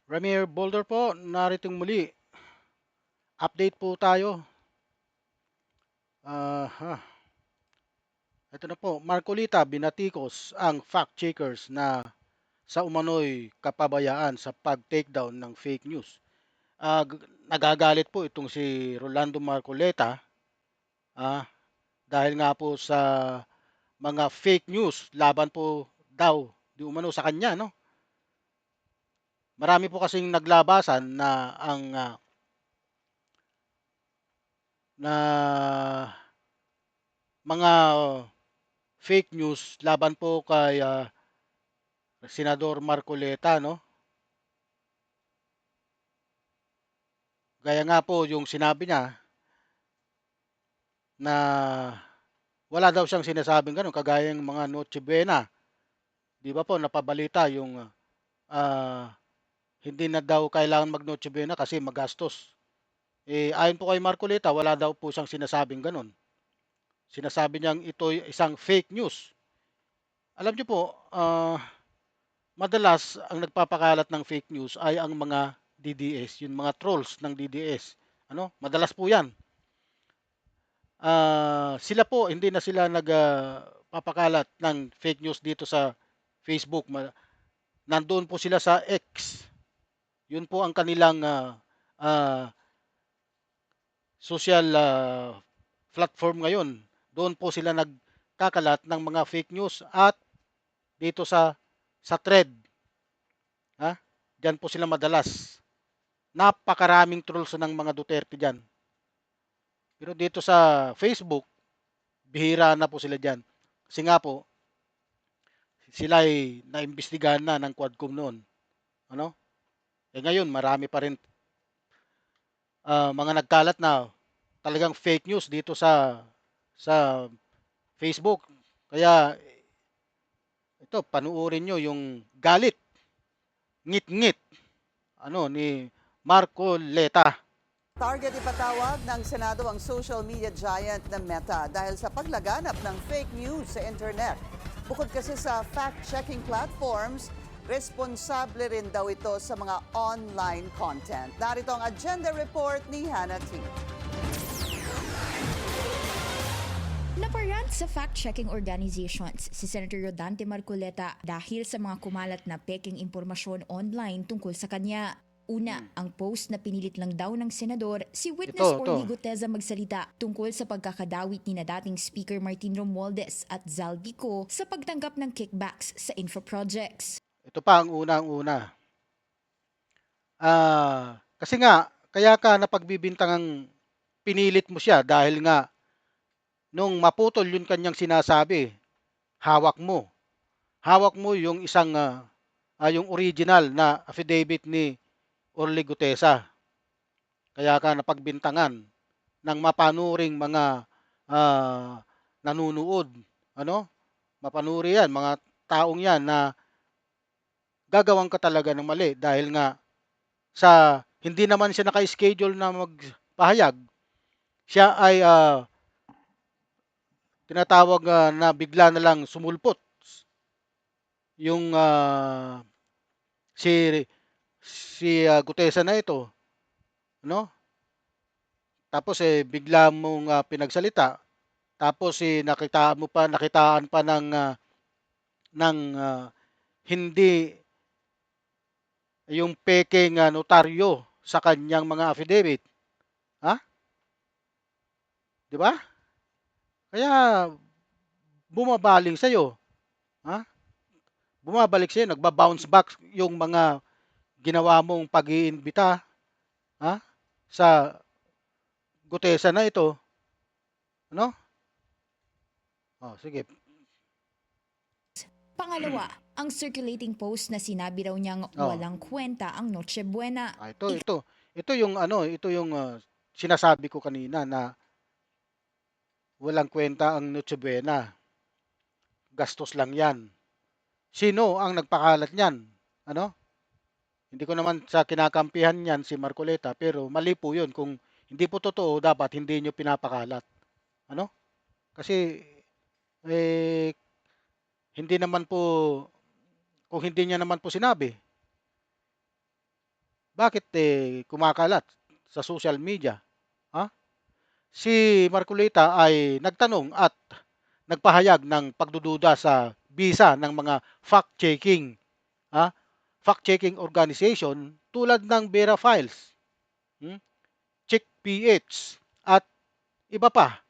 Ramir Boulder po, nariting muli. Update po tayo. Ah, ito na po, Marcolita binatikos ang fact-checkers na sa umano'y kapabayaan sa pag-takedown ng fake news. Nagagalit po itong si Rolando Marcoleta dahil nga po sa mga fake news laban po daw di umano sa kanya, no? Marami po kasing naglabasan na ang na mga fake news laban po kay Senador Marcoleta, no? Gaya nga po yung sinabi niya na wala daw siyang sinasabing ganun, kagaya ng mga Noche Buena. Di ba po, napabalita yung hindi na daw kailangan mag Noche Buena kasi magastos. Ayon po kay Marcoleta, wala daw po siyang sinasabing ganun. Sinasabi niyang ito isang fake news. Alam niyo po, madalas ang nagpapakalat ng fake news ay ang mga DDS, yung mga trolls ng DDS. Ano? Madalas po 'yan. Sila po hindi na sila nagpapakalat ng fake news dito sa Facebook. Nandoon po sila sa X. Yun po ang kanilang ah, social platform ngayon. Doon po sila nagkakalat ng mga fake news at dito sa thread, ha? Diyan po sila madalas. Napakaraming trolls ng mga Duterte diyan. Pero dito sa Facebook, bihira na po sila diyan. Kasi nga po, sila ay naimbestigahan na ng Quadcom noon. Ano? Ngayon, marami pa rin mga nagkalat na talagang fake news dito sa Facebook. Kaya ito, panuorin nyo yung galit, ngit-ngit, ni Marco Leta. Target ipatawag ng Senado ang social media giant na Meta dahil sa paglaganap ng fake news sa internet. Bukod kasi sa fact-checking platforms, responsable rin daw ito sa mga online content. Narito ang agenda report ni Hannah T. Naparant sa fact-checking organizations si Senator Rodante Marcoleta dahil sa mga kumalat na peking impormasyon online tungkol sa kanya. Una, ang post na pinilit lang daw ng senador si Witness Orly Guteza magsalita tungkol sa pagkakadawit ni na dating Speaker Martin Romualdez at Zal Vico sa pagtanggap ng kickbacks sa info projects. Ito pa ang unang-una. Kasi nga, kaya ka napagbibintangang pinilit mo siya dahil nga nung maputol yung kanyang sinasabi, hawak mo. Hawak mo yung isang yung original na affidavit ni Orly Gutesa. Kaya ka napagbintangan ng mapanuring mga nanunood. Ano? Mapanuri yan, mga taong yan na gagawang ka talaga ng mali dahil nga sa hindi naman siya naka-schedule na magpahayag. Siya ay tinatawag na bigla na lang sumulpot yung si Gutesa na ito, no? Tapos bigla mong pinagsalita. Tapos nakitaan pa ng hindi yung peking notaryo sa kanyang mga affidavit. Ha? 'Di ba? Kaya bumabaling sa iyo. Ha? Bumabalik sa iyo, nagba-bounce back yung mga ginawa mong pag-iimbita, ha? Sa Gutesa na ito, ano? Oh, sige. Pangalawa, ang circulating post na sinabi raw niyang walang kwenta ang Noche Buena. Ito yung ito yung sinasabi ko kanina na walang kwenta ang Noche Buena. Gastos lang 'yan. Sino ang nagpakalat niyan? Ano? Hindi ko naman sa kinakampihan niyan si Marcoleta, pero mali po 'yun kung hindi po totoo, dapat hindi niyo pinapakalat. Ano? Kasi eh hindi naman po kung hindi niya naman po sinabi, Bakit kumakalat sa social media? Ha? Si Marcolita ay nagtanong at nagpahayag ng pagdududa sa bisa ng mga fact-checking, ha? Fact-checking organization tulad ng Vera Files, hmm, Check PH at iba pa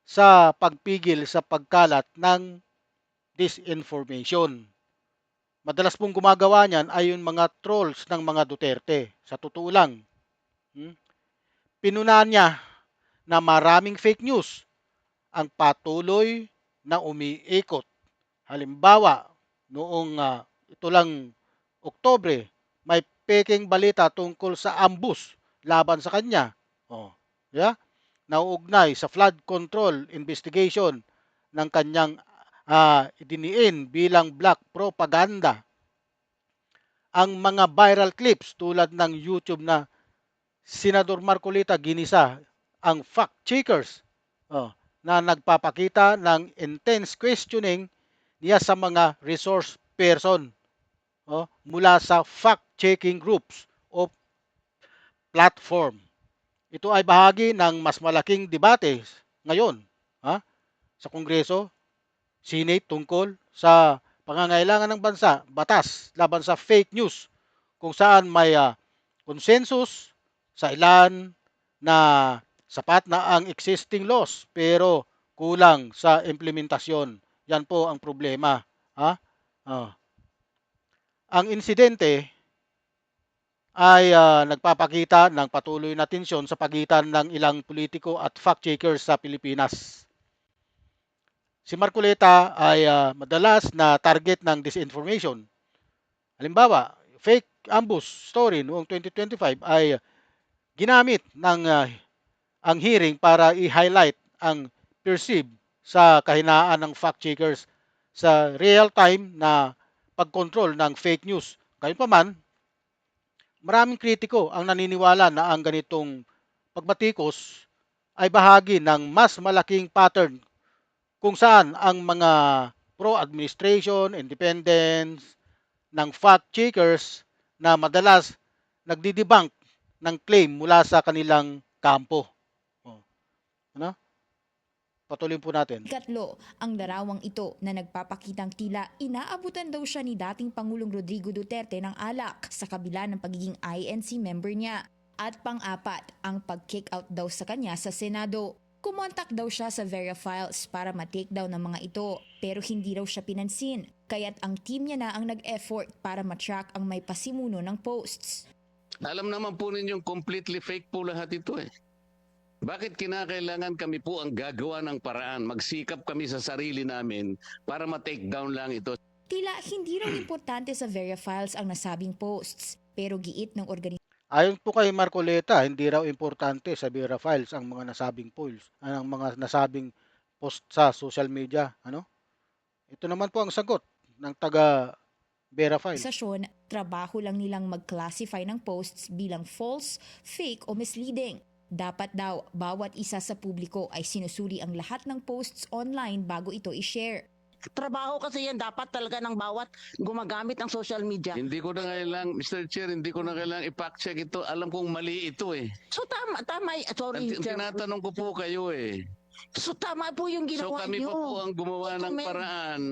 sa pagpigil sa pagkalat ng disinformation. Madalas pong gumagawa niyan ay yung mga trolls ng mga Duterte. Sa totoo lang, hmm, pinunahan niya na maraming fake news ang patuloy na umiikot. Halimbawa, noong ito lang Oktubre, may peking balita tungkol sa ambush laban sa kanya. Oh, yeah? Nauugnay sa flood control investigation ng kanyang idiniin bilang black propaganda. Ang mga viral clips tulad ng YouTube na Senador Marcolita ginisa ang fact checkers, na nagpapakita ng intense questioning niya sa mga resource person, mula sa fact-checking groups o platform. Ito ay bahagi ng mas malaking debate ngayon, ha, sa Kongreso, Senate tungkol sa pangangailangan ng bansa, batas laban sa fake news, kung saan may consensus sa ilan na sapat na ang existing laws pero kulang sa implementasyon. Yan po ang problema. Ha? Ah. Ang insidente ay nagpapakita ng patuloy na tensyon sa pagitan ng ilang politiko at fact-checkers sa Pilipinas. Si Marcoleta ay madalas na target ng disinformation. Halimbawa, fake ambush story noong 2025 ay ginamit ng ang hearing para i-highlight ang perceived sa kahinaan ng fact-checkers sa real-time na pagkontrol ng fake news. Gayunpaman, maraming kritiko ang naniniwala na ang ganitong pagbatikos ay bahagi ng mas malaking pattern kung saan ang mga pro-administration, independence ng fact-checkers na madalas nagdidebunk ng claim mula sa kanilang kampo. Oh, ano? Patuloy po natin. Ikatlo, ang larawang ito na nagpapakitang tila inaabutan daw siya ni dating Pangulong Rodrigo Duterte ng alak sa kabila ng pagiging INC member niya. At pang-apat, ang pag-kick out daw sa kanya sa Senado. Kumontak daw siya sa Vera Files para ma-take down ng mga ito pero hindi raw siya pinansin. Kaya't ang team niya na ang nag-effort para ma-track ang may pasimuno ng posts. Alam naman po ninyong completely fake po lahat ito eh. Bakit kinakailangan kami po ang gagawa ng paraan? Magsikap kami sa sarili namin para ma-take down lang ito. Tila hindi raw importante sa Vera Files ang nasabing posts pero giit ng organisasyon. Ayon po kay Marcoleta, hindi raw importante sa Vera Files ang mga nasabing polls, ang mga nasabing post sa social media. Ano? Ito naman po ang sagot ng taga Vera Files. Trabaho lang nilang mag-classify ng posts bilang false, fake o misleading. Dapat daw, bawat isa sa publiko ay sinusuri ang lahat ng posts online bago ito i-share. Trabaho kasi yan, dapat talaga ng bawat gumagamit ng social media. Hindi ko na kailang, Mr. Chair, hindi ko na kailang i-fact check ito. Alam kong mali ito eh. So tama, sorry. Chair. Tinatanong ko po kayo eh. So tama po yung So ginawa kami niyo. pa po ang gumawa ng Comment. paraan.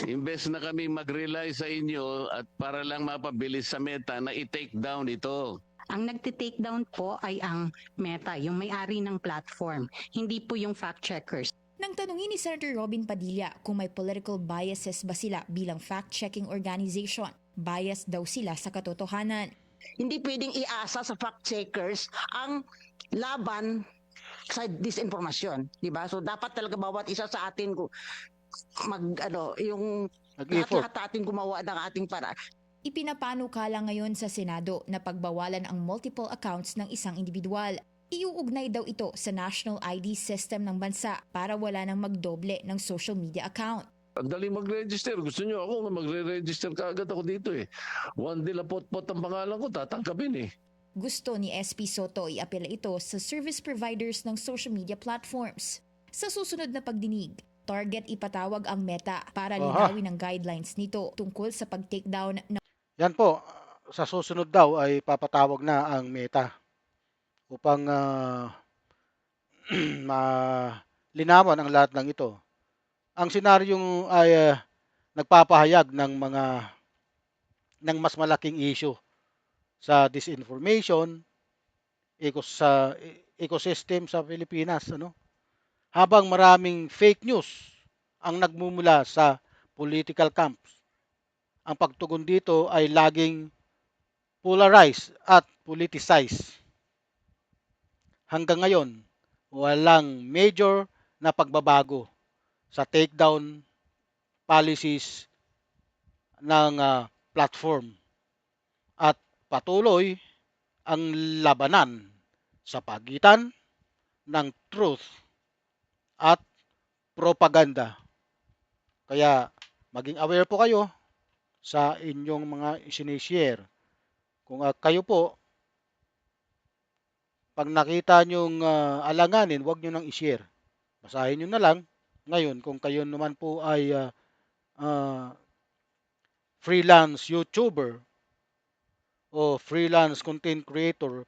Imbes na kami mag-rely sa inyo at para lang mapabilis sa Meta na i-take down ito. Ang nagte-take down po ay ang Meta, yung may-ari ng platform, hindi po yung fact-checkers. Nang tanungin ni Senator Robin Padilla kung may political biases ba sila bilang fact-checking organization, bias daw sila sa katotohanan. Hindi pwedeng iasa sa fact checkers ang laban sa disinformasyon, di ba? So dapat talaga bawat isa sa atin yung Nag-effort. lahat atin gumawa ng ating paraan. Ipinapanukala ngayon sa Senado na pagbawalan ang multiple accounts ng isang individual. Iuugnay daw ito sa National ID System ng bansa para wala nang magdoble ng social media account. Ang dali mag-register. Gusto nyo ako na magre-register kaagad ako dito eh. One day lapot-pot ang pangalan ko, tatangkapin eh. Gusto ni SP Soto i-apela ito sa service providers ng social media platforms. Sa susunod na pagdinig, target ipatawag ang Meta para linawin ang guidelines nito tungkol sa pag-takedown ng Yan po. sa susunod daw ay papatawag na ang Meta upang malinawan ang lahat ng ito. Ang senaryong ay nagpapahayag ng mas malaking issue sa disinformation sa ecosystem sa Pilipinas, ano? Habang maraming fake news ang nagmumula sa political camps. Ang pagtugon dito ay laging polarized at politicized. Hanggang ngayon, walang major na pagbabago sa takedown policies ng platform at patuloy ang labanan sa pagitan ng truth at propaganda. Kaya maging aware po kayo sa inyong mga isinishare. Kung kayo po, pag nakita nyong alanganin, huwag nyo nang ishare. Basahin nyo na lang. Ngayon, kung kayo naman po ay ah, freelance YouTuber o freelance content creator,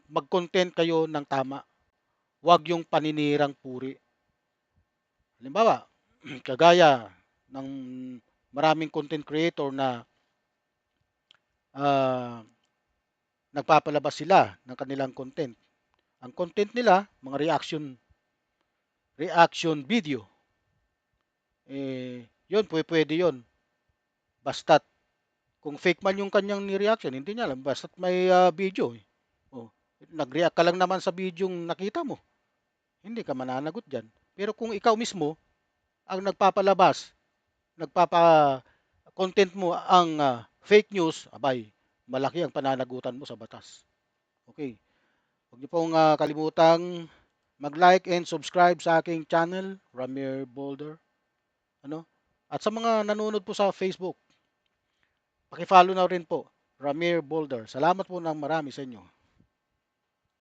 mag-content kayo ng tama. Huwag yung paninirang puri. Halimbawa, kagaya ng maraming content creator na nagpapalabas sila ng kanilang content. Ang content nila, mga reaction video. Yun, pwede yun. Basta't kung fake man yung kanyang ni-reaction, hindi niya alam. Basta't may video. Oh, nag-react ka lang naman sa video yung nakita mo. Hindi ka mananagot dyan. Pero kung ikaw mismo ang content mo ang fake news, abay, malaki ang pananagutan mo sa batas. Okay. Huwag niyo pong kalimutang mag-like and subscribe sa aking channel, Ramir Boulder. Ano? At sa mga nanonood po sa Facebook, paki-follow na rin po, Ramir Boulder. Salamat po ng marami sa inyo.